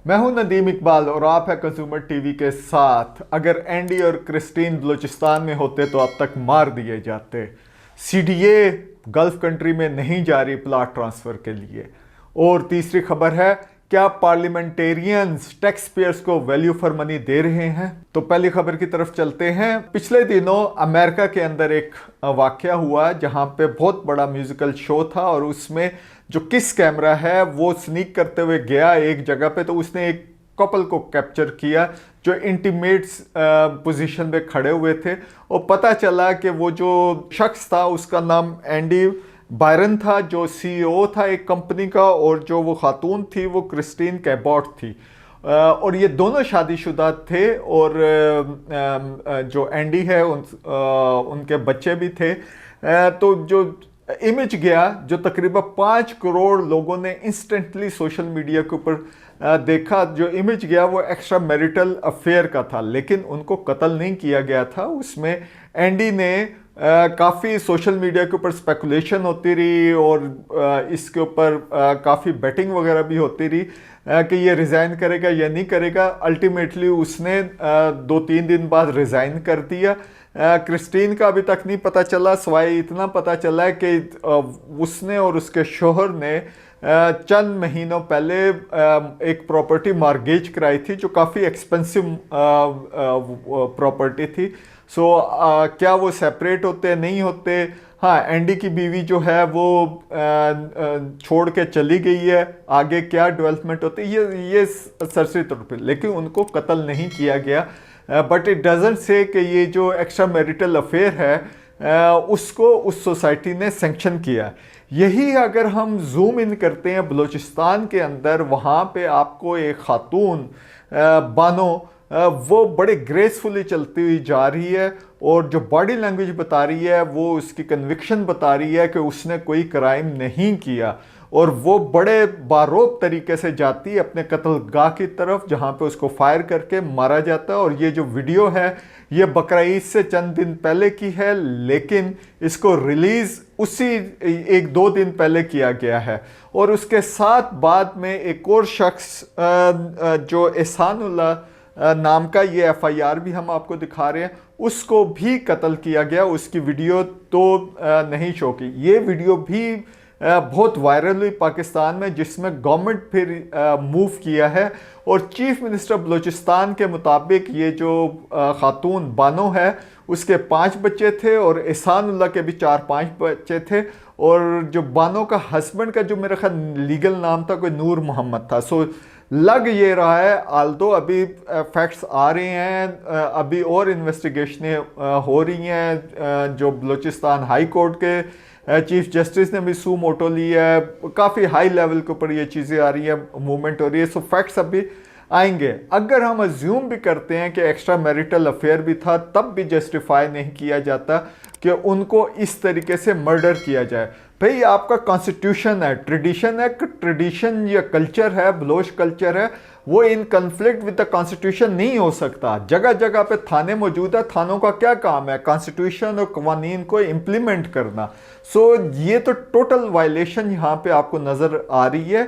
मैं हूं नदीम इकबाल और आप है कंज्यूमर टीवी के साथ। अगर एंडी और क्रिस्टीन बलूचिस्तान में होते तो अब तक मार दिए जाते। सीडीए गल्फ कंट्री में नहीं जा रही प्लॉट ट्रांसफर के लिए। और तीसरी खबर है, क्या पार्लियामेंटेरियंस टैक्स पेयर्स को वैल्यू फॉर मनी दे रहे हैं? तो पहली खबर की तरफ चलते हैं। पिछले दिनों अमेरिका के अंदर एक वाकया हुआ जहां पे बहुत बड़ा म्यूजिकल शो था और उसमें जो किस कैमरा है वो स्नीक करते हुए गया एक जगह पे, तो उसने एक कपल को कैप्चर किया जो इंटीमेट्स पोजीशन में खड़े हुए थे। और पता चला कि वो जो शख्स था उसका नाम एंडी बायरन था, जो सीईओ था एक कंपनी का, और जो वो खातून थी वो क्रिस्टीन कैबॉट थी। और ये दोनों शादीशुदा थे और जो एंडी है उनके बच्चे भी थे। तो जो इमेज गया, जो तकरीबन 5 करोड़ लोगों ने इंस्टेंटली सोशल मीडिया के ऊपर देखा, जो इमेज गया वो एक्स्ट्रा मैरिटल अफेयर का था, लेकिन उनको कत्ल नहीं किया गया था। उसमें एंडी ने काफ़ी सोशल मीडिया के ऊपर स्पेकुलेशन होती रही और इसके ऊपर काफ़ी बेटिंग वगैरह भी होती रही कि ये रिज़ाइन करेगा या नहीं करेगा। अल्टीमेटली उसने 2-3 दिन बाद रिज़ाइन कर दिया। क्रिस्टीन का अभी तक नहीं पता चला, सिवाय इतना पता चला है कि उसने और उसके शोहर ने चंद महीनों पहले एक प्रॉपर्टी मॉर्गेज कराई थी जो काफ़ी एक्सपेंसिव प्रॉपर्टी थी। सो क्या वो सेपरेट होते नहीं होते? हाँ, एंडी की बीवी जो है वो छोड़ के चली गई है। आगे क्या डेवलपमेंट होती है ये सरसरी तौर पे, लेकिन उनको कत्ल नहीं किया गया। बट इट डजंट से कि ये जो एक्स्ट्रा मैरिटल अफेयर है उसको उस सोसाइटी ने सेंक्शन किया। यही अगर हम जूम इन करते हैं बलूचिस्तान के अंदर, वहाँ पे आपको एक खातून बानो वो बड़े ग्रेसफुली चलती हुई जा रही है और जो बॉडी लैंग्वेज बता रही है वो उसकी कन्विक्शन बता रही है कि उसने कोई क्राइम नहीं किया। और वो बड़े बारोब तरीके से जाती है अपने कत्लगाह की तरफ जहाँ पे उसको फायर करके मारा जाता है। और ये जो वीडियो है ये बकरीद से चंद दिन पहले की है, लेकिन इसको रिलीज़ उसी 1-2 दिन पहले किया गया है। और उसके साथ बाद में एक और शख्स जो एहसानुल्लाह नाम का, ये FIR भी हम आपको दिखा रहे हैं, उसको भी कत्ल किया गया। उसकी वीडियो तो नहीं शो की। ये वीडियो भी बहुत वायरल हुई पाकिस्तान में, जिसमें गवर्नमेंट फिर मूव किया है। और चीफ मिनिस्टर बलूचिस्तान के मुताबिक ये जो खातून बानो है उसके 5 बच्चे थे और एहसानुल्लाह के भी 4-5 बच्चे थे। और जो बानो का हस्बैंड का जो मेरा ख्याल लीगल नाम था कोई नूर मोहम्मद था। सो लग ये रहा है, आल्दो अभी फैक्ट्स आ रहे हैं, अभी और इन्वेस्टिगेशनें हो रही हैं। जो बलूचिस्तान हाई कोर्ट के चीफ जस्टिस ने भी सू मोटो ली है, काफ़ी हाई लेवल के ऊपर ये चीज़ें आ रही है, मूवमेंट हो रही है। सो फैक्ट्स अभी आएंगे। अगर हम अज्यूम भी करते हैं कि एक्स्ट्रा मैरिटल अफेयर भी था, तब भी जस्टिफाई नहीं किया जाता कि उनको इस तरीके से मर्डर किया जाए। भाई आपका कॉन्स्टिट्यूशन है, ट्रेडिशन है, ट्रेडिशन या कल्चर है, बलोच कल्चर है, वो इन कन्फ्लिक्ट विद द कॉन्स्टिट्यूशन नहीं हो सकता। जगह जगह पे थाने मौजूद है, थानों का क्या काम है? कॉन्स्टिट्यूशन और कवानीन को इम्प्लीमेंट करना। सो ये तो टोटल वायलेशन यहाँ पे आपको नज़र आ रही है।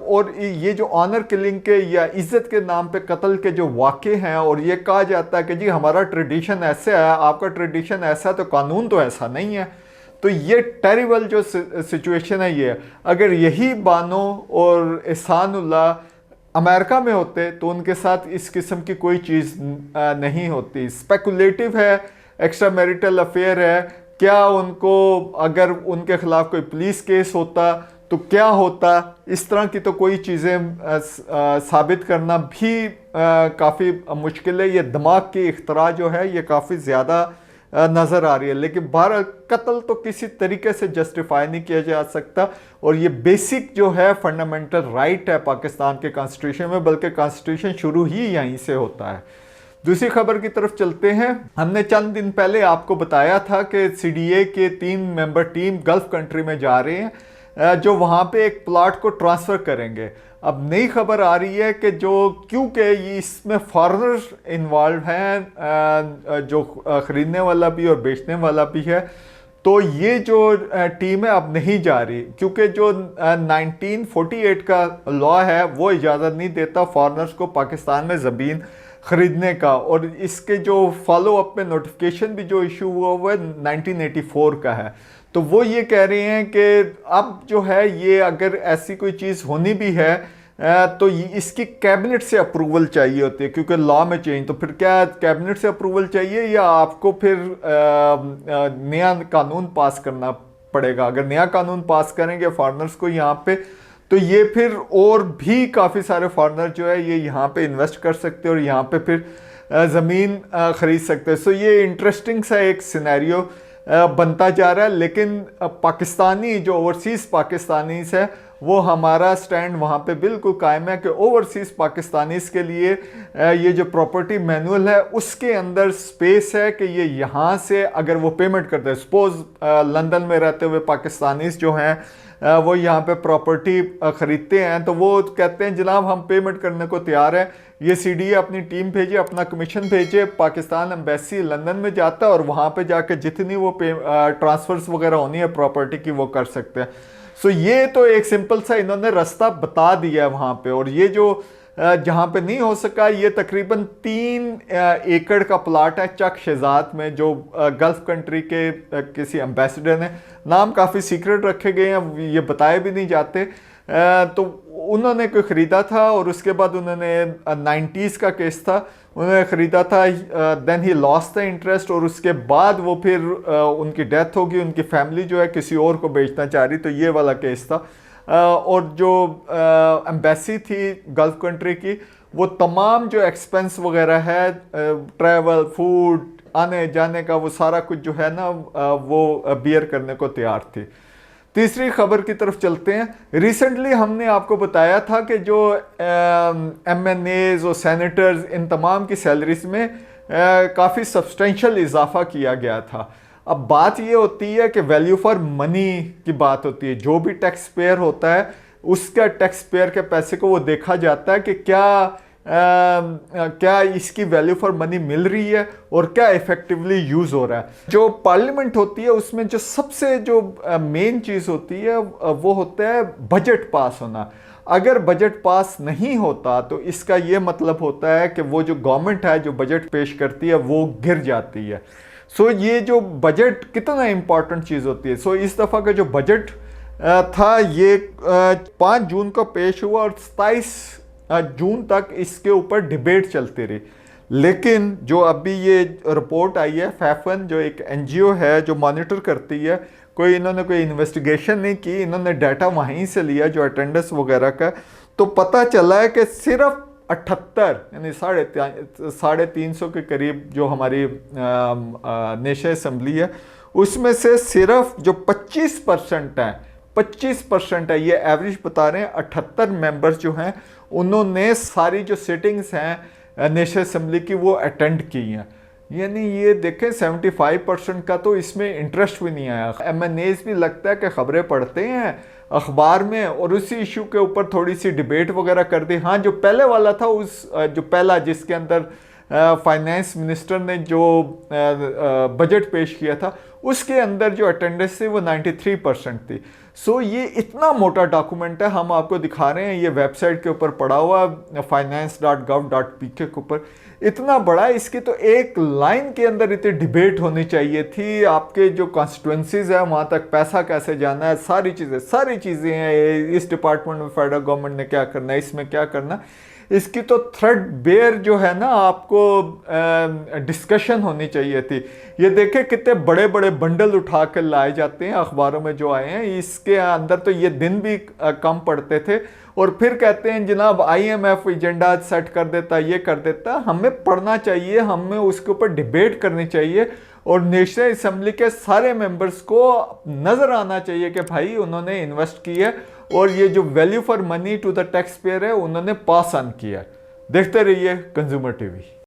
और ये जो ऑनर किलिंग के या इज्जत के नाम पे कत्ल के जो वाक़े हैं, और ये कहा जाता है कि जी हमारा ट्रेडिशन ऐसे है, आपका ट्रेडिशन ऐसा है, तो कानून तो ऐसा नहीं है। तो ये टेरिबल जो सिचुएशन है ये, अगर यही बानो और एहसानुल्लाह अमेरिका में होते तो उनके साथ इस किस्म की कोई चीज़ नहीं होती। स्पेकुलेटिव है, एक्स्ट्रा मैरिटल अफेयर है। क्या उनको, अगर उनके खिलाफ कोई पुलिस केस होता तो क्या होता? इस तरह की तो कोई चीज़ें साबित करना भी काफ़ी मुश्किल है। ये दिमाग की इख्तरा जो है ये काफ़ी ज़्यादा नज़र आ रही है। लेकिन बहरहाल कत्ल तो किसी तरीके से जस्टिफाई नहीं किया जा सकता, और ये बेसिक जो है फंडामेंटल राइट है पाकिस्तान के कॉन्स्टिट्यूशन में, बल्कि कॉन्स्टिट्यूशन शुरू ही यहीं से होता है। दूसरी खबर की तरफ चलते हैं। हमने चंद दिन पहले आपको बताया था कि सीडीए के 3 मेंबर टीम गल्फ कंट्री में जा रहे हैं, जो वहाँ पे एक प्लॉट को ट्रांसफ़र करेंगे। अब नई खबर आ रही है कि जो, क्योंकि इसमें फॉरेनर्स इन्वॉल्व हैं, जो ख़रीदने वाला भी और बेचने वाला भी है, तो ये जो टीम है अब नहीं जा रही, क्योंकि जो 1948 का लॉ है वो इजाज़त नहीं देता फॉरेनर्स को पाकिस्तान में ज़मीन ख़रीदने का। और इसके जो फॉलो अप में नोटिफिकेशन भी जो इशू हुआ हुआ है 1984 का है। तो वो ये कह रहे हैं कि अब जो है ये अगर ऐसी कोई चीज़ होनी भी है तो इसकी कैबिनेट से अप्रूवल चाहिए होती है, क्योंकि लॉ में चेंज। तो फिर क्या कैबिनेट से अप्रूवल चाहिए या आपको फिर नया कानून पास करना पड़ेगा? अगर नया कानून पास करेंगे फॉरेनर्स को यहाँ पे, तो ये फिर और भी काफ़ी सारे फॉरेनर जो है ये यहाँ पे इन्वेस्ट कर सकते हैं और यहाँ पे फिर ज़मीन ख़रीद सकते हैं। सो ये इंटरेस्टिंग सा एक सिनेरियो बनता जा रहा है। लेकिन पाकिस्तानी जो ओवरसीज़ पाकिस्तानीस है वो हमारा स्टैंड वहाँ पे बिल्कुल कायम है कि ओवरसीज़ पाकिस्तानीस के लिए ये जो प्रॉपर्टी मैनुअल है उसके अंदर स्पेस है कि ये यहाँ से अगर वो पेमेंट करते हैं, सपोज़ लंदन में रहते हुए पाकिस्तानीस जो हैं वो यहाँ पे प्रॉपर्टी ख़रीदते हैं, तो वो कहते हैं जनाब हम पेमेंट करने को तैयार हैं, ये CDA अपनी टीम भेजे, अपना कमीशन भेजे, पाकिस्तान एम्बेसी लंदन में जाता है और वहाँ पे जाके जितनी वो ट्रांसफ़र्स वगैरह होनी है प्रॉपर्टी की वो कर सकते हैं। सो ये तो एक सिंपल सा इन्होंने रास्ता बता दिया है वहाँ पे। और ये जो जहाँ पे नहीं हो सका, ये तकरीबन 3 एकड़ का प्लाट है चक शेजात में, जो गल्फ कंट्री के किसी एम्बेसडर ने, नाम काफ़ी सीक्रेट रखे गए हैं, ये बताए भी नहीं जाते। तो उन्होंने कोई ख़रीदा था और उसके बाद उन्होंने 90s का केस था, उन्होंने ख़रीदा था, then he lost the interest और उसके बाद वो फिर उनकी डेथ होगी, उनकी फैमिली जो है किसी और को बेचना चाह रही, तो ये वाला केस था। और जो एम्बेसी थी गल्फ कंट्री की, वो तमाम जो एक्सपेंस वगैरह है, ट्रैवल, फूड, आने जाने का, वो सारा कुछ जो है ना वो बियर करने को तैयार थी। तीसरी खबर की तरफ चलते हैं। रिसेंटली हमने आपको बताया था कि जो MNAs और सेनेटर्स, इन तमाम की सैलरीज में काफ़ी सब्सटेंशियल इजाफा किया गया था। अब बात ये होती है कि वैल्यू फॉर मनी की बात होती है, जो भी टैक्स पेयर होता है उसका टैक्स पेयर के पैसे को वो देखा जाता है कि क्या इसकी वैल्यू फॉर मनी मिल रही है और क्या इफेक्टिवली यूज़ हो रहा है। जो पार्लियामेंट होती है उसमें जो सबसे जो मेन चीज़ होती है वो होता है बजट पास होना। अगर बजट पास नहीं होता तो इसका ये मतलब होता है कि वो जो गवर्नमेंट है जो बजट पेश करती है वो गिर जाती है। सो ये जो बजट कितना इम्पॉर्टेंट चीज़ होती है। सो इस दफ़ा का जो बजट था ये 5 जून को पेश हुआ और 27 जून तक इसके ऊपर डिबेट चलती रही। लेकिन जो अभी ये रिपोर्ट आई है, फैफन जो एक NGO है जो मॉनिटर करती है, इन्होंने कोई इन्वेस्टिगेशन नहीं की, इन्होंने डाटा वहीं से लिया जो अटेंडेंस वगैरह का, तो पता चला है कि सिर्फ 78 यानी 350 के करीब जो हमारी नेशनल असम्बली है उसमें से सिर्फ जो 25% है, 25% है, ये एवरेज बता रहे हैं, 78 मेंबर्स जो हैं उन्होंने सारी जो सिटिंग्स हैं नेशनल असम्बली की वो अटेंड की हैं। यानी ये देखें 75% का तो इसमें इंटरेस्ट भी नहीं आया। MNAs भी लगता है कि खबरें पढ़ते हैं अखबार में और उसी इशू के ऊपर थोड़ी सी डिबेट वगैरह कर दी। हाँ, जो पहले वाला था जो पहला जिसके अंदर फाइनेंस मिनिस्टर ने जो बजट पेश किया था उसके अंदर जो अटेंडेंस थी वो 93% थी। सो ये इतना मोटा डॉक्यूमेंट है, हम आपको दिखा रहे हैं, ये वेबसाइट के ऊपर पड़ा हुआ finance.gov.pk के ऊपर, इतना बड़ा। इसकी तो एक लाइन के अंदर इतनी डिबेट होनी चाहिए थी। आपके जो कॉन्स्टिट्यूंसीज है वहाँ तक पैसा कैसे जाना है, सारी चीज़ें हैं, इस डिपार्टमेंट में फेडरल गवर्नमेंट ने क्या करना है, इसमें क्या करना, इसकी तो थ्रेड बेयर जो है ना आपको डिस्कशन होनी चाहिए थी। ये देखें कितने बड़े बड़े बंडल उठा कर लाए जाते हैं अखबारों में जो आए हैं, इसके अंदर तो ये दिन भी कम पड़ते थे और फिर कहते हैं जनाब IMF एजेंडा सेट कर देता, ये कर देता। हमें पढ़ना चाहिए, हमें उसके ऊपर डिबेट करनी चाहिए और नेशनल असम्बली के सारे मेंबर्स को नज़र आना चाहिए कि भाई उन्होंने इन्वेस्ट किया और ये जो value for money to the taxpayer है उन्होंने पास ऑन किया। देखते रहिए कंज्यूमर TV।